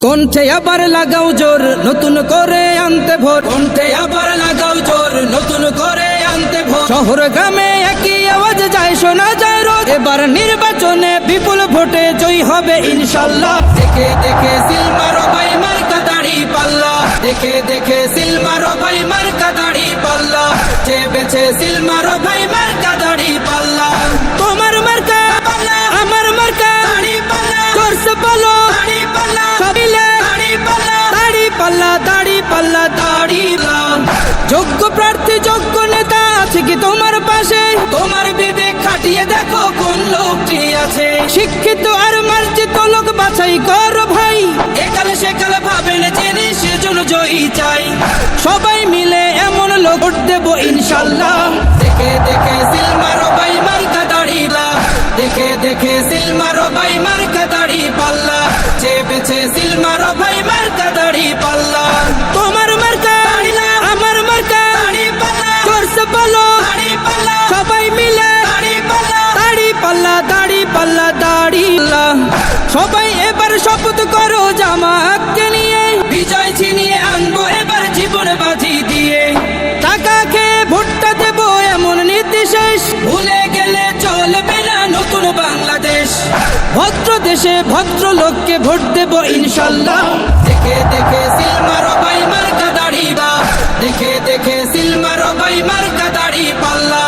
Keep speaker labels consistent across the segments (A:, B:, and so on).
A: কণ্ঠে আবার লাগাও জোর নতুন করে আনতে ভোর, কণ্ঠে আবার লাগাও জোর নতুন করে আনতে ভোর। শহর গ্রামে একই আওয়াজ যায় শোনা যায় রোজ, এবার নির্বাচনে বিপুল ভোটে জয় হবে ইনশাল্লাহ। দেখে দেখে সিল মারো ভাই মার্কা দাড়ি পাল্লা, দেখে দেখে সিল মারো ভাই মার্কা দাড়ি পাল্লা, যে বেছে সিল মারো ভাই মার্কা দাড়ি পাল্লা। তোমার মার্কা পাল্লা আমার মার্কা দাড়ি পাল্লা, জোরসে বলো দাড়ি পাল্লা, সবিলে দাড়ি পাল্লা, দাড়ি পাল্লা, দাড়ি পাল্লা, দাড়ি পাল্লা। যোগ্য প্রার্থী যোগ্য নেতা আছে কি তোমার পাশে? তোমার বিবেক খাটিয়ে দেখো কোন লোকটি আছে। শিক্ষিত আর মার্জিত লোক বাছাই করো ভাই, একালে সেকালে ভাবেন জেনে সেজন্য জয়ী চাই। সবাই মিলে এমন লোক ভোট দেবো ইনশাল্লাহ। দেখে দেখে সিল মারো ভাই মার্কা দাড়ি পাল্লা, দেখে দেখে সিল মারো ভাই মার্কা দাড়ি পাল্লা, যে বেছে সিল মারো ভাই মার্কা দাড়ি পাল্লা। তোমার মার্কা আমার মার্কা দাড়ি পাল্লা, জোরসে বলো দাড়ি পাল্লা, সবাই মিলে দাড়ি পাল্লা, দাড়ি পাল্লা, দাড়ি পাল্লা, দাড়ি পাল্লা। সবাই এবার শপথ করো জামাতকে নিয়ে, বিজয় ছিনিয়ে আনবো এবার জীবন বাজি দিয়ে। টাকা খেয়ে ভোটটা দেবো এমন নীতি শেষ, ভুলে গেলে চলবে না নতুন বাংলাদেশ। ভদ্র দেশে ভদ্র লোককে ভোট দেবো ইনশাল্লাহ। দেখে দেখে সিল মারো ভাই মার্কা দাড়ি বা, দেখে দেখে সিল মারো ভাই মার্কা দাড়ি পাল্লা,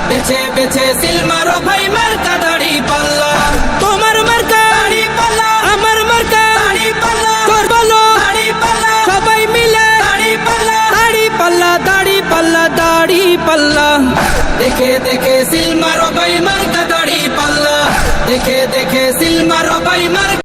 A: বেছে বেছে সিল মারো ভাই মার্কা দাড়ি পাল্লা। তোমার মার্কা দাড়ি পাল্লা আমার মার্কা দাড়ি পাল্লা, তোর বলো দাড়ি পাল্লা, সবাই মিলে দাড়ি পাল্লা, দাড়ি পাল্লা, দাড়ি পাল্লা, দাড়ি পাল্লা। দেখে দেখে